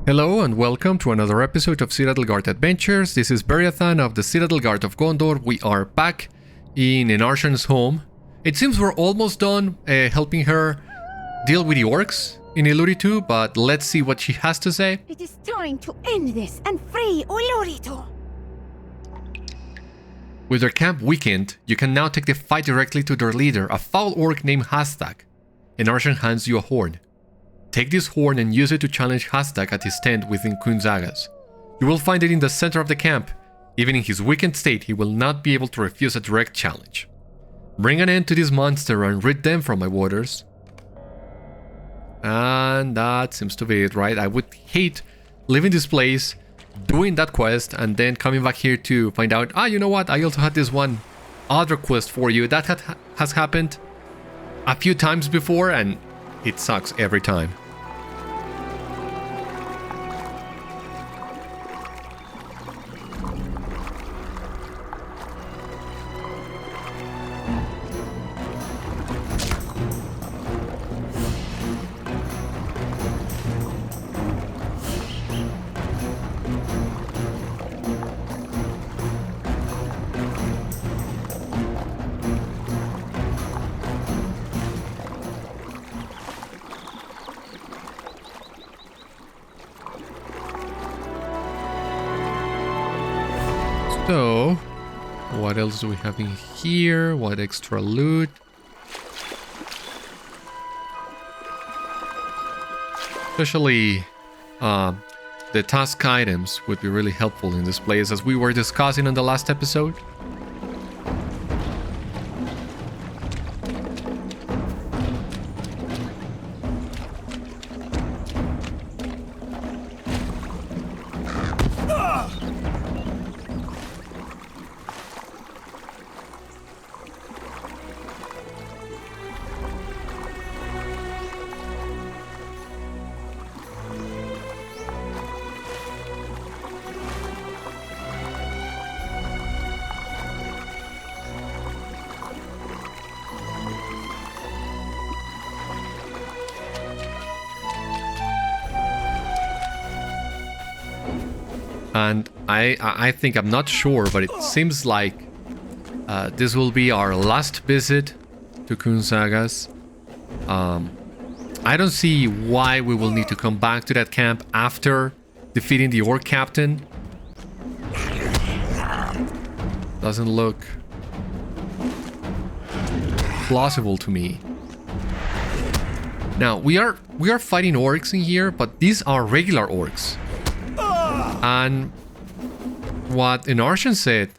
Hello and welcome to another episode of Citadel Guard Adventures. This is Beriathan of the Citadel Guard of Gondor. We are back in Enârshan's home. It seems we're almost done helping her deal with the orcs in LOTRO, but let's see what she has to say. It is time to end this and free LOTRO. With their camp weakened, you can now take the fight directly to their leader, a foul orc named Hazthak. Enârshan hands you a horn. Take this horn and use it to challenge Hazthak at his tent within Khûn Sagaz. You will find it in the center of the camp. Even in his weakened state, he will not be able to refuse a direct challenge. Bring an end to this monster and rid them from my waters. And that seems to be it, right? I would hate leaving this place, doing that quest, and then coming back here to find out, you know what? I also had this one other quest for you. That has happened a few times before, and it sucks every time. So, what else do we have in here? What extra loot? Especially the task items would be really helpful in this place, as we were discussing in the last episode. And I think, I'm not sure, but it seems like this will be our last visit to Khûn Sagaz. I don't see why we will need to come back to that camp after defeating the orc captain. Doesn't look plausible to me. Now, we are fighting orcs in here, but these are regular orcs. And what Enârshan said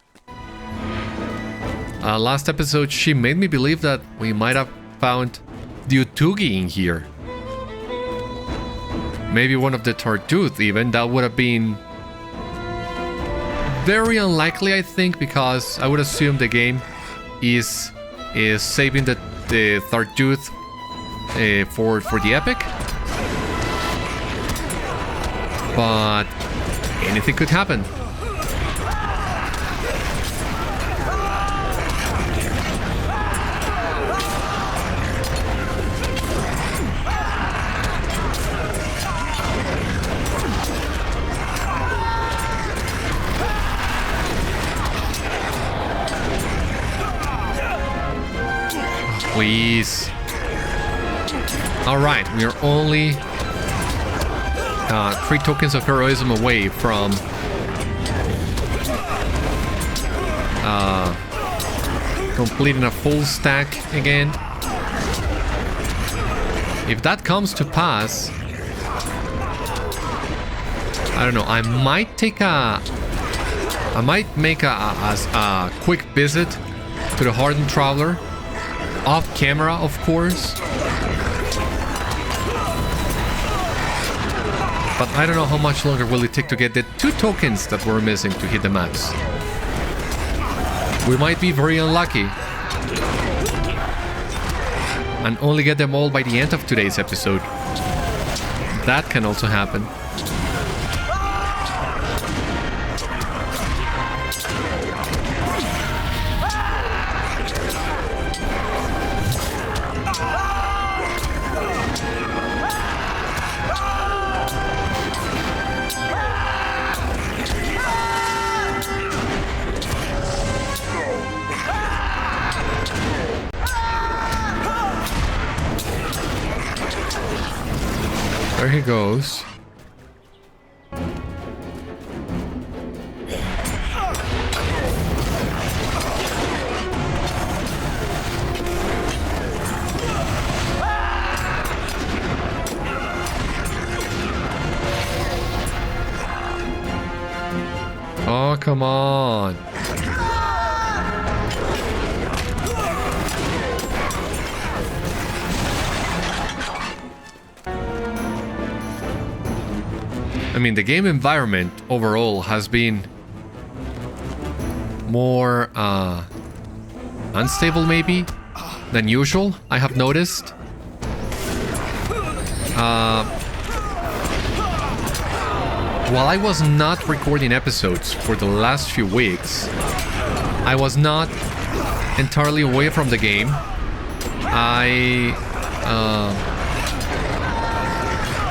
last episode, she made me believe that we might have found the Utûgi in here. Maybe one of the Thardúth even. That would have been very unlikely, I think, because I would assume the game is saving the Thardúth for the epic. But anything could happen. Please. Alright, we are only 3 tokens of heroism away from completing a full stack again. If that comes to pass, I don't know, I might make a quick visit to the Hardened Traveler, off camera of course. But I don't know how much longer will it take to get the 2 tokens that we're missing to hit the max. We might be very unlucky and only get them all by the end of today's episode. That can also happen. There he goes. Oh, come on. I mean, the game environment overall has been more unstable maybe than usual, I have noticed. While I was not recording episodes for the last few weeks, I was not entirely away from the game.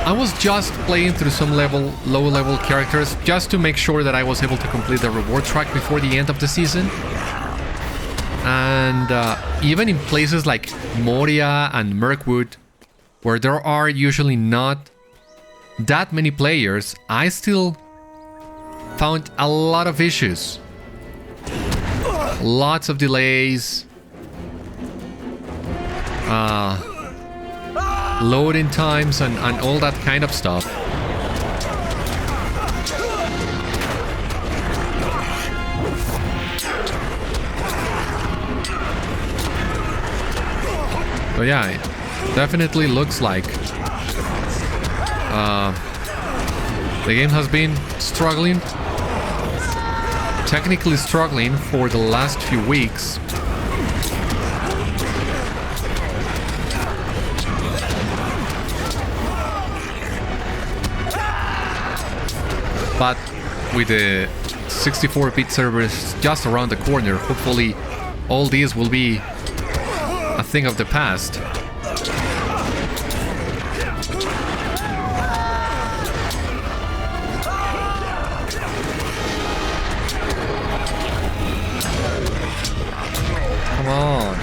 I was just playing through some low-level characters just to make sure that I was able to complete the reward track before the end of the season. And even in places like Moria and Mirkwood, where there are usually not that many players, I still found a lot of issues. Lots of delays. Loading times and all that kind of stuff. So yeah, it definitely looks like the game has been struggling, technically struggling for the last few weeks. But with the 64-bit servers just around the corner, hopefully all these will be a thing of the past. Come on.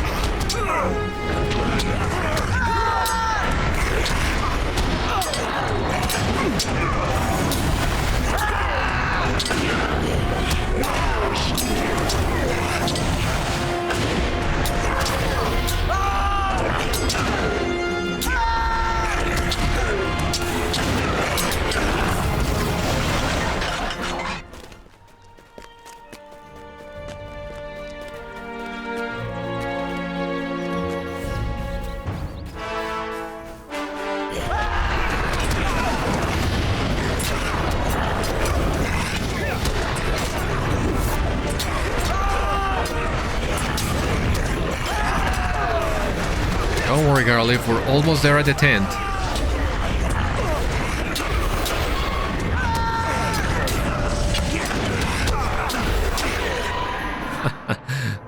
Don't worry, Garlic, we're almost there at the tent.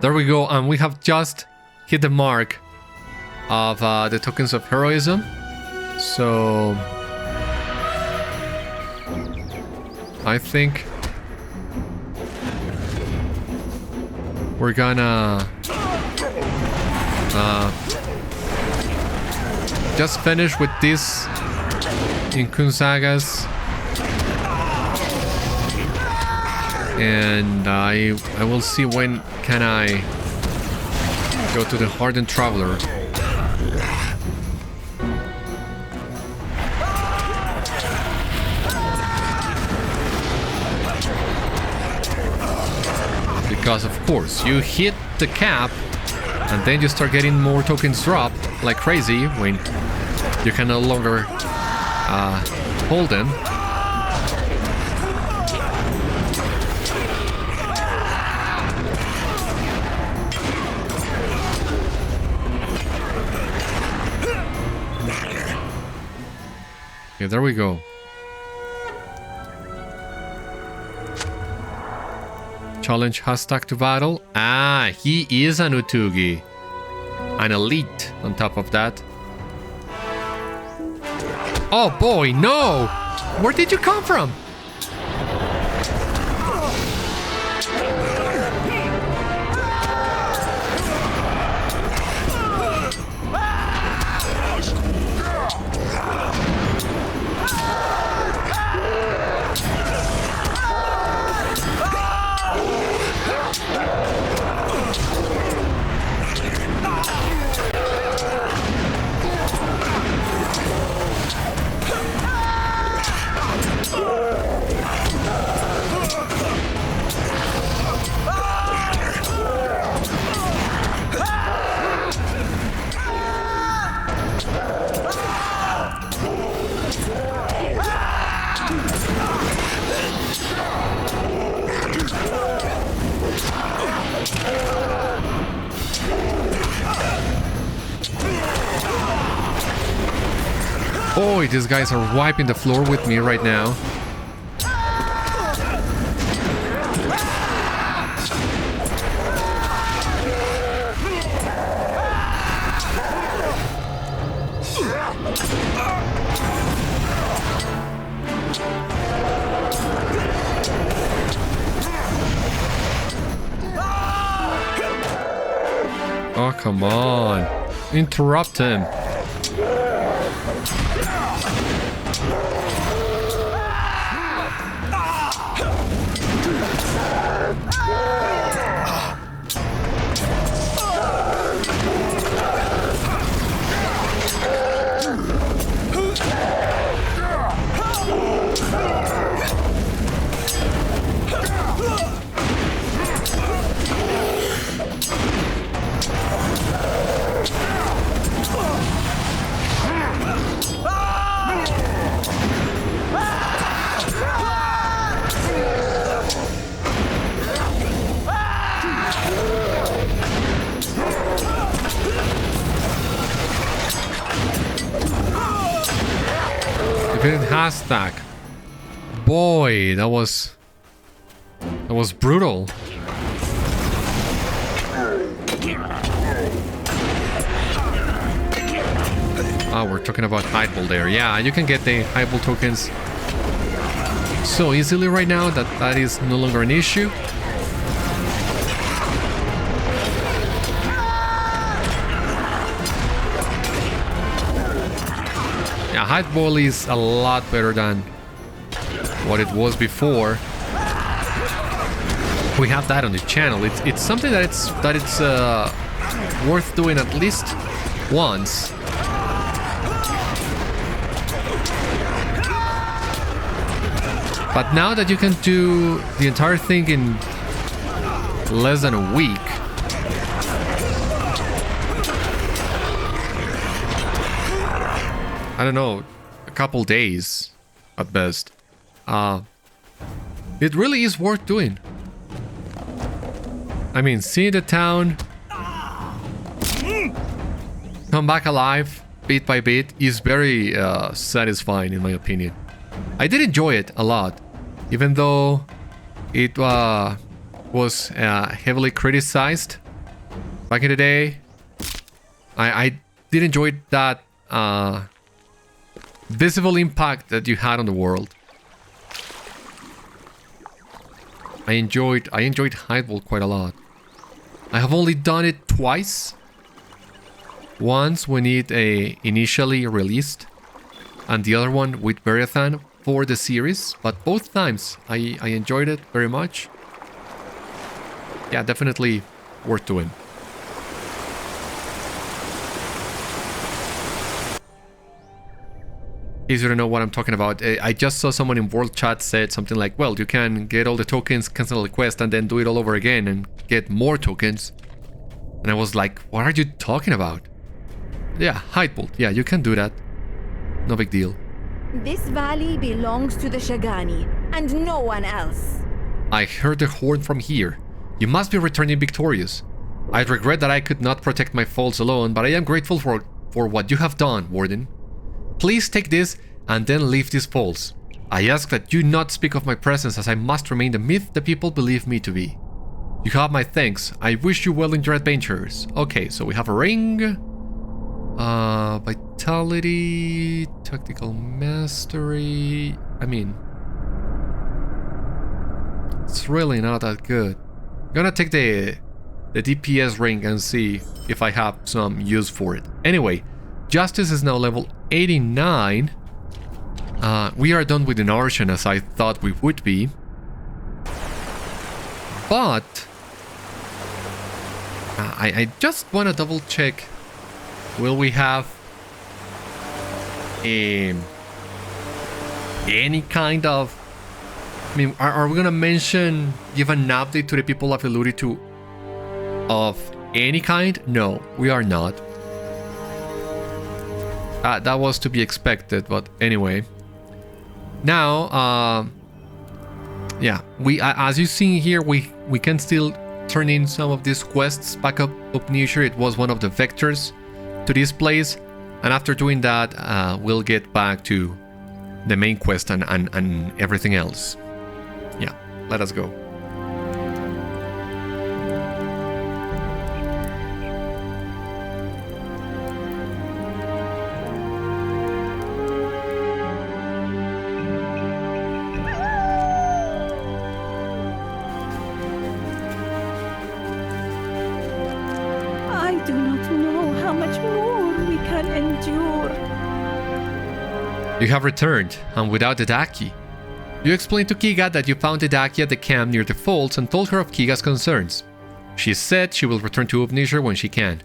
There we go, and we have just hit the mark of the tokens of heroism. So I think we're gonna just finish with this in Khûn Sagaz, and I will see when can I go to the Hardened Traveler. Because of course you hit the cap and then you start getting more tokens drop like crazy when you can no longer hold them. Okay, there we go. Challenge Hazthak to battle. Ah, he is an Utûgi. An elite on top of that. Oh boy, no! Where did you come from? Boy, these guys are wiping the floor with me right now. Oh, come on. Interrupt him. Hazthak. Boy, that was brutal. Oh, we're talking about Hideball there. Yeah, you can get the Hideball tokens so easily right now that is no longer an issue. Yeah, Hideball is a lot better than what it was before. We have that on the channel. It's something that it's worth doing at least once. But now that you can do the entire thing in less than a week, I don't know, a couple days at best, it really is worth doing. I mean, seeing the town come back alive bit by bit is very satisfying in my opinion. I did enjoy it a lot, even though it was heavily criticized back in the day. I did enjoy that visible impact that you had on the world. I enjoyed Hideball quite a lot. I have only done it twice. Once when it initially released, and the other one with Beriathan for the series, but both times I enjoyed it very much. Yeah, definitely worth doing. In case you don't know what I'm talking about, I just saw someone in World Chat said something like, well, you can get all the tokens, cancel the quest, and then do it all over again and get more tokens. And I was like, what are you talking about? Yeah, Hideball. Yeah, you can do that. No big deal. This valley belongs to the Shagâni, and no one else. I heard the horn from here. You must be returning victorious. I regret that I could not protect my foes alone, but I am grateful for what you have done, Warden. Please take this and then leave these falls. I ask that you not speak of my presence, as I must remain the myth the people believe me to be. You have my thanks. I wish you well in your adventures. Okay, so we have a ring. Vitality, tactical mastery. I mean, it's really not that good. I'm gonna take the DPS ring and see if I have some use for it. Anyway, Justice is now level 89. We are done with Enârshan as I thought we would be. But I just want to double check. Will we have any kind of... I mean, are we going to mention, give an update to the people of Eluritu of any kind? No, we are not. That was to be expected, but anyway. Now, yeah, we as you see here, we can still turn in some of these quests back up near. It was one of the vectors to this place. And after doing that, we'll get back to the main quest and everything else. Yeah, let us go. I do not know how much more we can endure. You have returned, and without the Daki. You explained to Kiga that you found the Daki at the camp near the falls and told her of Kiga's concerns. She said she will return to Upnishar when she can.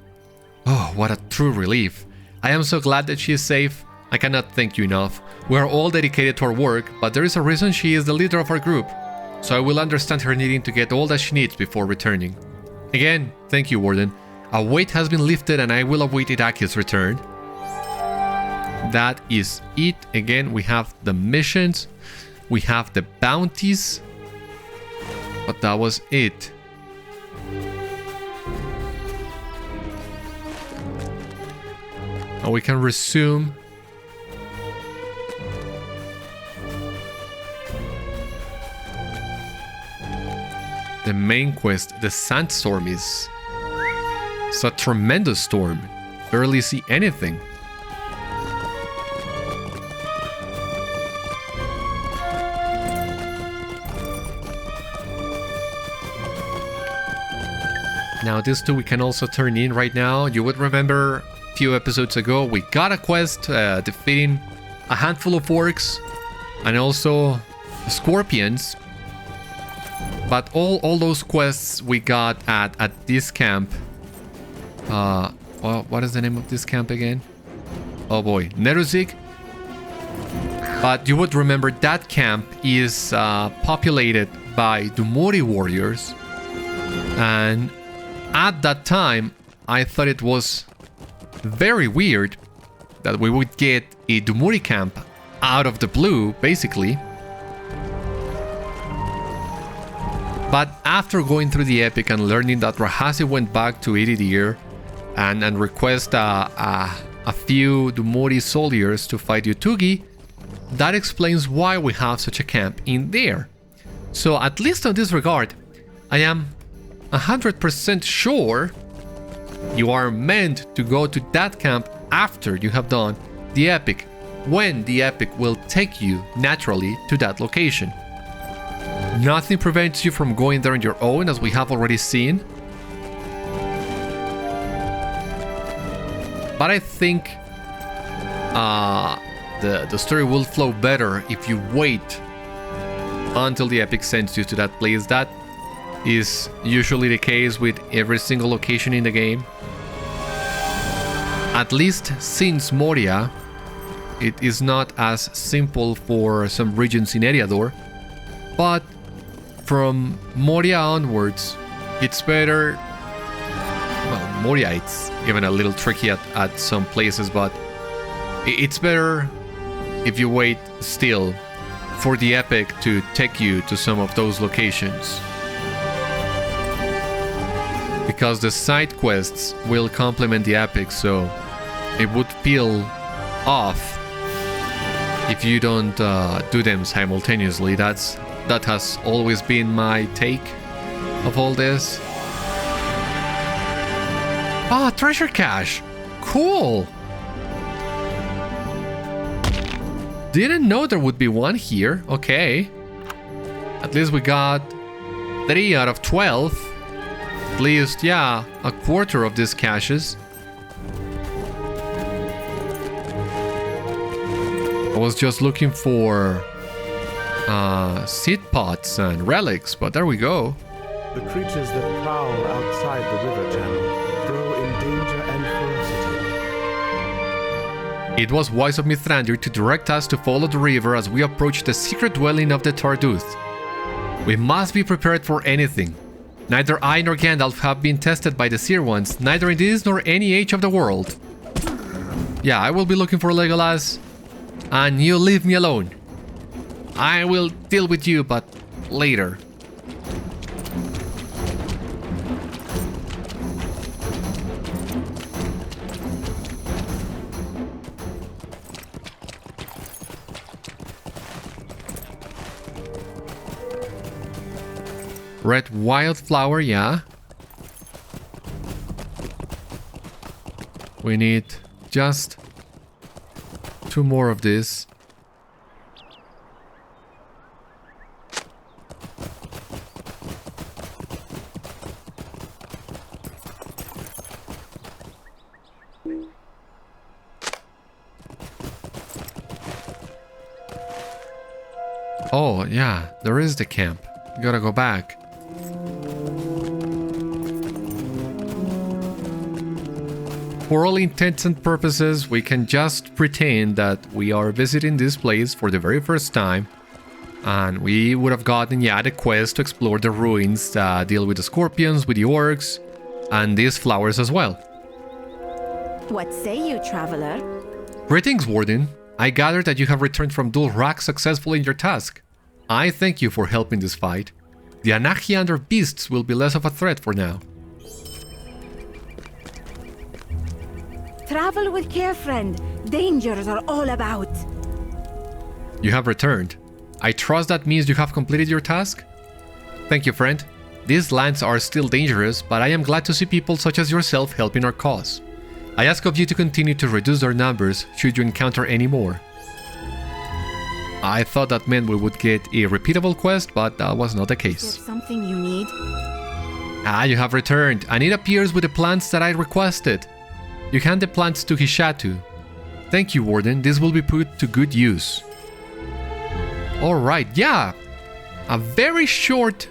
Oh, what a true relief. I am so glad that she is safe. I cannot thank you enough. We are all dedicated to our work, but there is a reason she is the leader of our group. So I will understand her needing to get all that she needs before returning. Again, thank you, Warden. A weight has been lifted and I will await Idaki's return. That is it. Again, we have the missions. We have the bounties. But that was it. And we can resume. The main quest, the sandstorm is... It's a tremendous storm. Barely see anything. Now this too we can also turn in right now. You would remember a few episodes ago we got a quest defeating a handful of orcs and also scorpions. But all those quests we got at this camp. Well, what is the name of this camp again? Oh boy, Neruzig. But you would remember that camp is populated by Dumori warriors. And at that time, I thought it was very weird that we would get a Dumori camp out of the blue, basically. But after going through the epic and learning that Rahasi went back to Iridir and request a few Dumori soldiers to fight Utûgi, that explains why we have such a camp in there. So at least on this regard, I am 100% sure you are meant to go to that camp after you have done the epic, when the epic will take you naturally to that location. Nothing prevents you from going there on your own, as we have already seen. But I think the story will flow better if you wait until the epic sends you to that place. That is usually the case with every single location in the game. At least since Moria, it is not as simple for some regions in Eriador. But from Moria onwards, it's better. Well, Moria, it's even a little tricky at some places, but it's better if you wait still for the epic to take you to some of those locations. Because the side quests will complement the epic, so it would feel off if you don't do them simultaneously. That has always been my take of all this. Ah, treasure cache! Cool! Didn't know there would be one here. Okay. At least we got 3 out of 12. At least, yeah, a quarter of these caches. I was just looking for seed pots and relics, but there we go. The creatures that prowl outside the river channel grow in danger and ferocity. It was wise of Mithrandir to direct us to follow the river as we approach the secret dwelling of the Thardúth. We must be prepared for anything. Neither I nor Gandalf have been tested by the Sere Ones, neither in this nor any age of the world. Yeah, I will be looking for Legolas, and you leave me alone. I will deal with you, but later. Red wildflower, yeah. We need just 2 more of this. Oh, yeah, there is the camp. We gotta go back. For all intents and purposes, we can just pretend that we are visiting this place for the very first time. And we would have gotten, yeah, the quest to explore the ruins, deal with the scorpions, with the orcs, and these flowers as well. What say you, traveler? Greetings, Warden. I gather that you have returned from Dul Rak successfully in your task. I thank you for helping this fight. The Anahiander beasts will be less of a threat for now. Travel with care, friend. Dangers are all about. You have returned. I trust that means you have completed your task? Thank you, friend. These lands are still dangerous, but I am glad to see people such as yourself helping our cause. I ask of you to continue to reduce their numbers should you encounter any more. I thought that meant we would get a repeatable quest, but that was not the Is case. there something you need? Ah, you have returned, and it appears with the plants that I requested. You hand the plants to Hishatu. Thank you, Warden. This will be put to good use. Alright, yeah. A very short...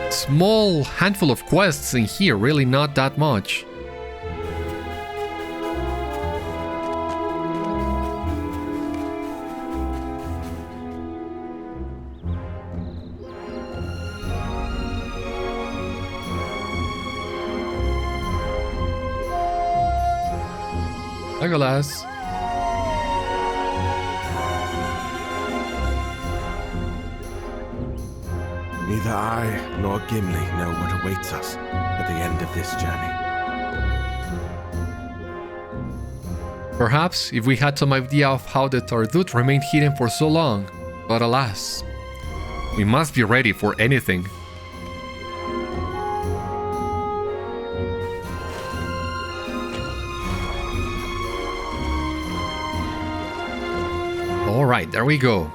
small handful of quests in here, really not that much. Legolas. Neither I nor Gimli know what awaits us at the end of this journey. Perhaps if we had some idea of how the Thardúth remained hidden for so long, but alas, we must be ready for anything. Alright, there we go.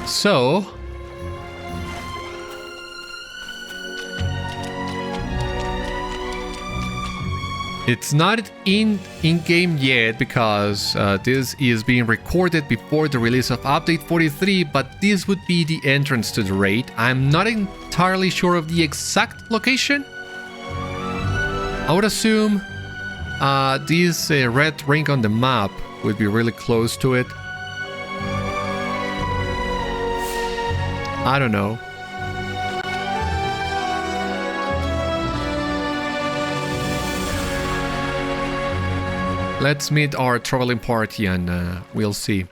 So... it's not in-game yet because this is being recorded before the release of Update 43, but this would be the entrance to the raid. I'm not entirely sure of the exact location. I would assume this red ring on the map would be really close to it. I don't know. Let's meet our traveling party and we'll see.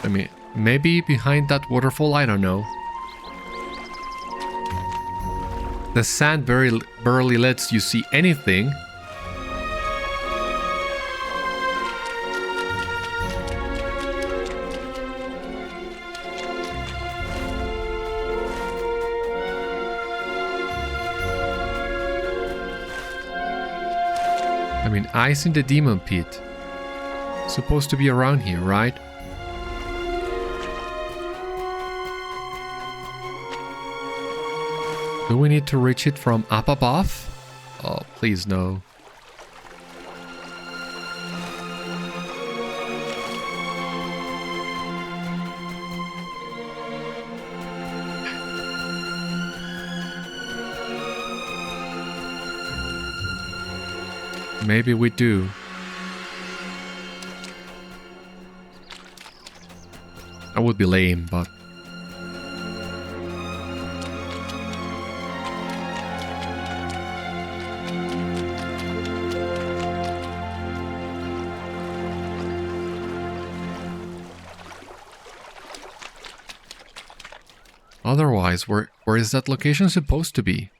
I mean, maybe behind that waterfall, I don't know. The sand barely lets you see anything. I mean, ice in the demon pit. Supposed to be around here, right? Do we need to reach it from up above? Oh, please no. Maybe we do. That would be lame, but... Otherwise, where is that location supposed to be?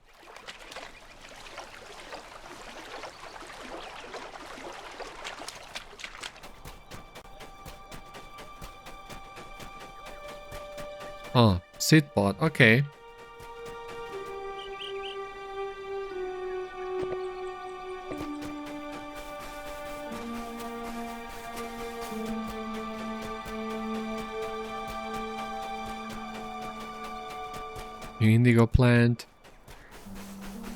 Oh, Sitbot, okay. Indigo plant.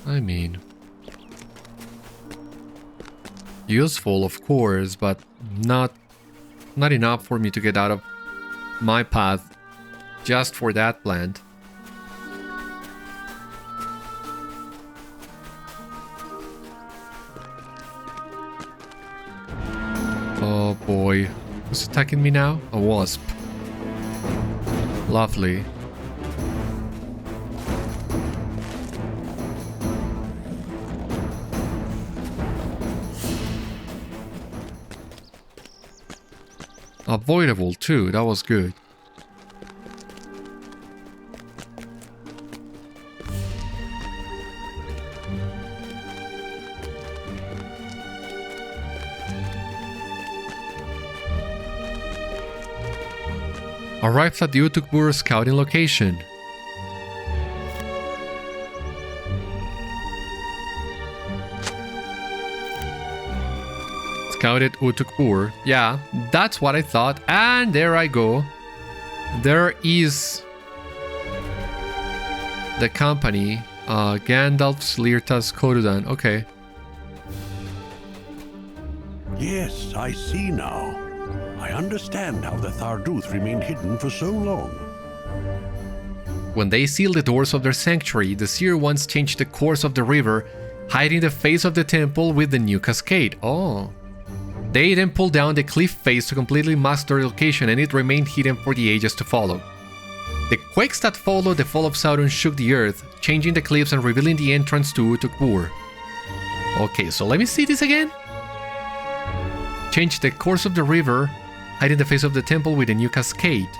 I mean... useful, of course, but not enough for me to get out of my path just for that plant. Oh boy. Who's attacking me now? A wasp. Lovely. Avoidable too, that was good. Arrived at the Utug-bûr scouting location. Scouted Utug-bûr. Yeah, that's what I thought. And there I go. There is the company. Gandalf's Lirtas Korudan. Okay. Yes, I see now. I understand how the Thardúth remained hidden for so long. When they sealed the doors of their sanctuary, the Sere Ones changed the course of the river, hiding the face of the temple with the new cascade. Oh. They then pulled down the cliff face to completely mask their location, and it remained hidden for the ages to follow. The quakes that followed the fall of Sauron shook the earth, changing the cliffs and revealing the entrance to Utug-bûr. Okay, so let me see this again. Changed the course of the river, hiding the face of the temple with a new cascade,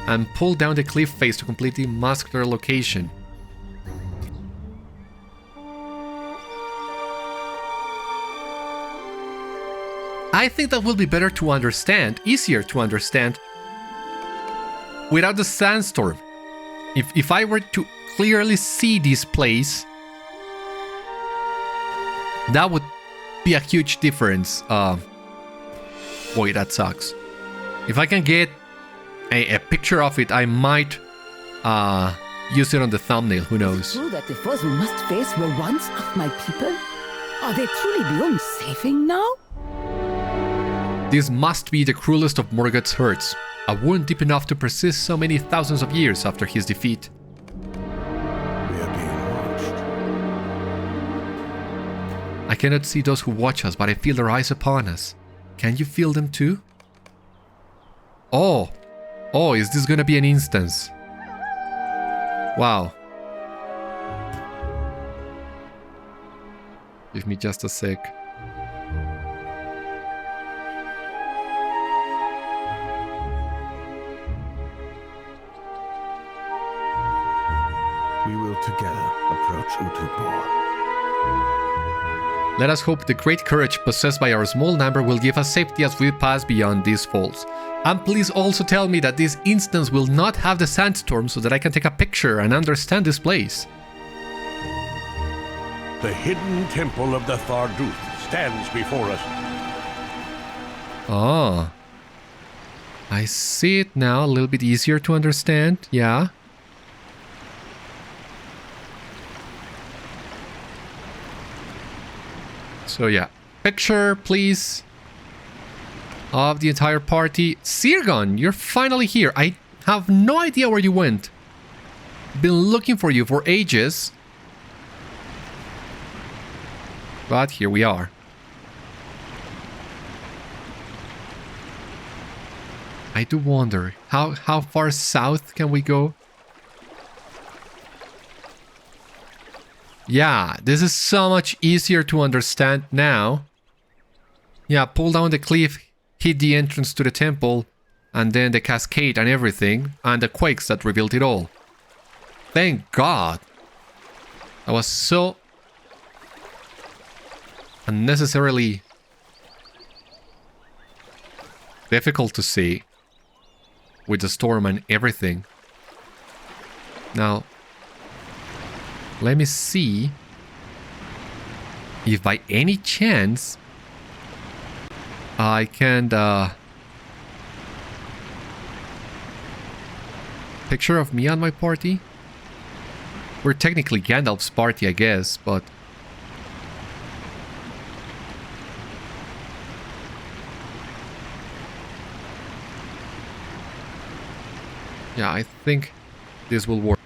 and pulled down the cliff face to completely mask their location. I think that will be better to understand, easier to understand, without the sandstorm. If I were to clearly see this place, that would be a huge difference. Boy, that sucks. If I can get a picture of it, I might use it on the thumbnail, who knows. True that the foes we must face were once of my people? Are they truly beyond saving now? This must be the cruelest of Morgoth's hurts, a wound deep enough to persist so many thousands of years after his defeat. We are being watched. I cannot see those who watch us, but I feel their eyes upon us. Can you feel them too? Oh, is this gonna be an instance? Wow. Give me just a sec. We will together approach Utug-bûr. Let us hope the great courage possessed by our small number will give us safety as we pass beyond these falls. And please also tell me that this instance will not have the sandstorm so that I can take a picture and understand this place. The hidden temple of the Thardúth stands before us. Oh. I see it now, a little bit easier to understand, yeah. So yeah, picture please of the entire party. Sirgon, you're finally here. I have no idea where you went. Been looking for you for ages. But here we are. I do wonder, how far south can we go? Yeah, this is so much easier to understand now. Yeah, pull down the cliff, hit the entrance to the temple, and then the cascade and everything, and the quakes that rebuilt it all. Thank God! That was so unnecessarily difficult to see with the storm and everything. Now, let me see if by any chance I can picture of me on my party. We're technically Gandalf's party, I guess, but yeah, I think this will work.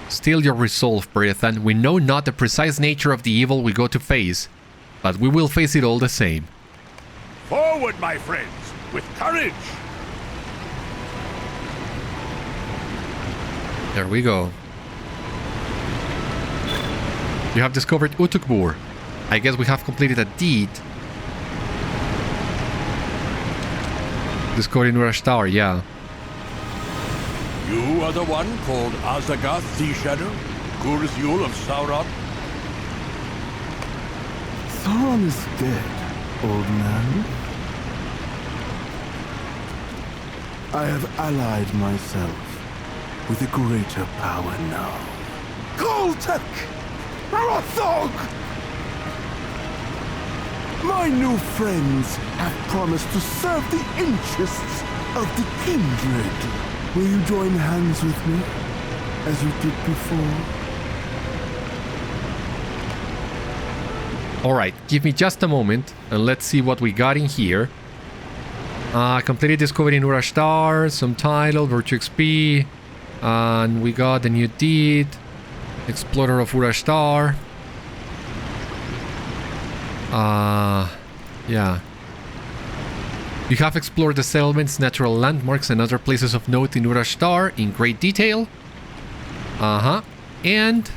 Still your resolve, Beriathan. We know not the precise nature of the evil we go to face, but we will face it all the same. Forward, my friends, with courage! There we go. You have discovered Utug-bûr. I guess we have completed a deed. Discovered Enârshan Tower, yeah. You are the one called Azagath the Shadow, Kurzul of Sauron? Sauron is dead, old man. I have allied myself with a greater power now. Khôltekh and Rothog! My new friends have promised to serve the interests of the kindred. Will you join hands with me, as you did before? Alright, give me just a moment, and let's see what we got in here. Completed discovery in Enârshan Tower, some title, Virtue XP, and we got the new deed, Explorer of Enârshan Tower. Yeah. You have explored the settlements, natural landmarks, and other places of note in Enârshan Tower in great detail. And...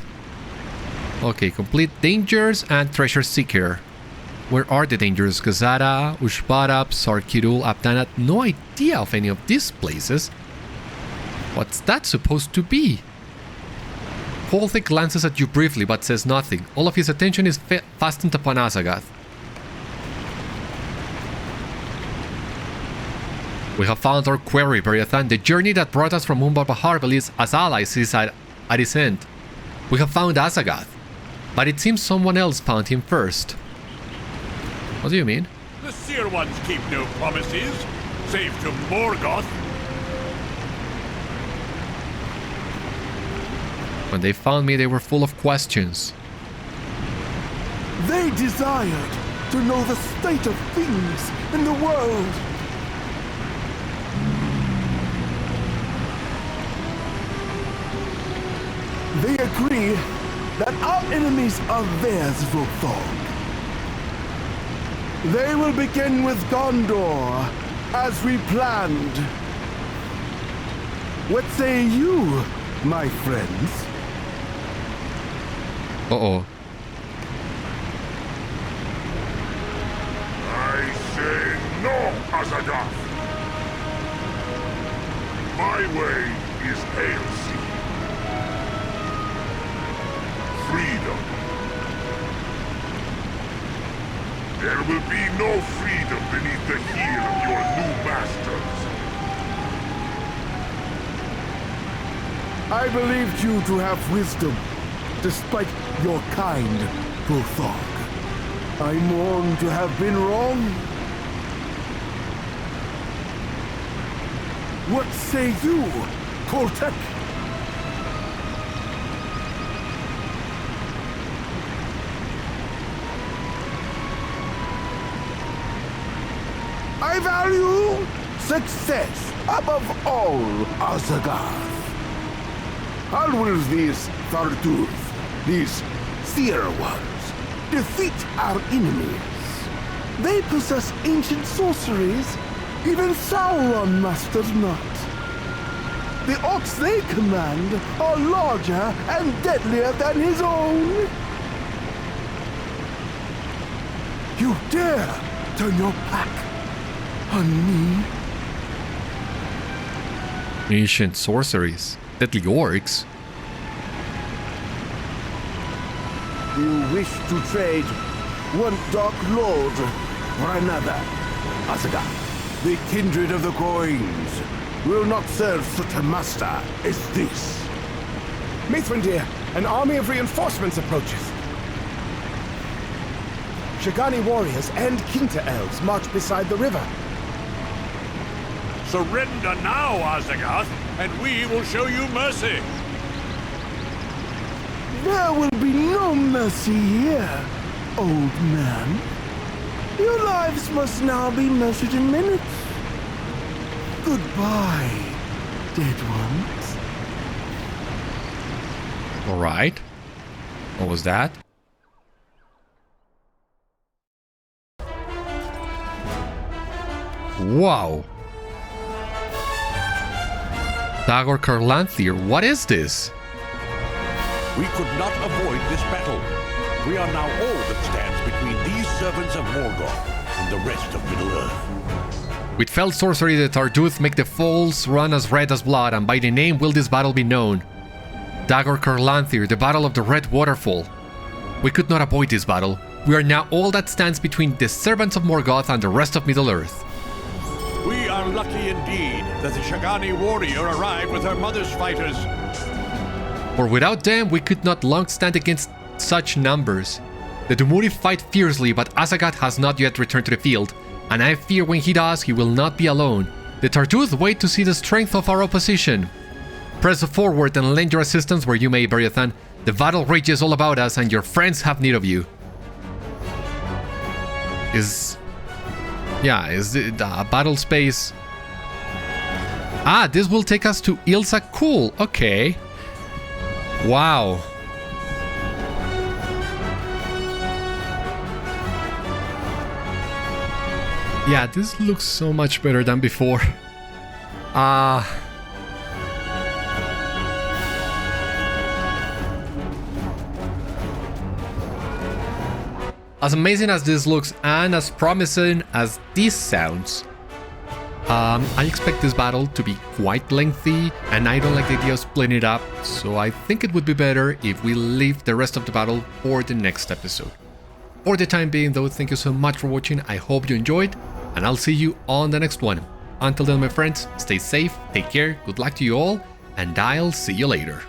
okay, complete dangers and treasure seeker. Where are the dangers? Gazara, Ushbarab, Sarkirul, Abdanat. No idea of any of these places. What's that supposed to be? Khôltekh glances at you briefly but says nothing. All of his attention is fastened upon Azagath. We have found our quarry, Beriathan. The journey that brought us from Bahar believes as allies is at his end. We have found Azagath, but it seems someone else found him first. What do you mean? The Sere Ones keep no promises, save to Morgoth. When they found me, they were full of questions. They desired to know the state of things in the world. They agree that our enemies are theirs, Rothog. They will begin with Gondor, as we planned. What say you, my friends? Uh-oh. I say no, Azagath. My way is Ailsea. Freedom. There will be no freedom beneath the heel of your new masters. I believed you to have wisdom, despite your kind, Rothog. I mourn to have been wrong. What say you, Khôltekh? I value success above all, Azagath. How will these Thardúth, these Sere Ones, defeat our enemies? They possess ancient sorceries even Sauron masters not. The Orcs they command are larger and deadlier than his own. You dare turn your back on me? Ancient sorceries. Deadly orcs. You wish to trade one Dark Lord for another, Azagath. The kindred of the quakes will not serve such a master as this. Mithrandir, an army of reinforcements approaches. Shagâni warriors and Kinta elves march beside the river. Surrender now, Azagath, and we will show you mercy. There will be no mercy here, old man. Your lives must now be measured in minutes. Goodbye, dead ones. Alright. What was that? Wow. Dagor Carlanthir, what is this? We could not avoid this battle. We are now all that stands between these servants of Morgoth and the rest of Middle-earth. With fell sorcery, the Thardúth make the falls run as red as blood, and by the name will this battle be known. Dagor Carlanthir, the battle of the Red Waterfall. We could not avoid this battle. We are now all that stands between the servants of Morgoth and the rest of Middle-earth. We are lucky indeed that the Shagâni warrior arrived with her mother's fighters. For without them, we could not long stand against such numbers. The Dumuri fight fiercely, but Azagath has not yet returned to the field, and I fear when he does, he will not be alone. The Thardúth wait to see the strength of our opposition. Press forward and lend your assistance where you may, Beriathan. The battle rages all about us, and your friends have need of you. Is the battle space... Ah, this will take us to Ilsa. Cool, okay. Wow. Yeah, this looks so much better than before. As amazing as this looks and as promising as this sounds, I expect this battle to be quite lengthy, and I don't like the idea of splitting it up, so I think it would be better if we leave the rest of the battle for the next episode. For the time being though, thank you so much for watching, I hope you enjoyed, and I'll see you on the next one. Until then, my friends, stay safe, take care, good luck to you all, and I'll see you later.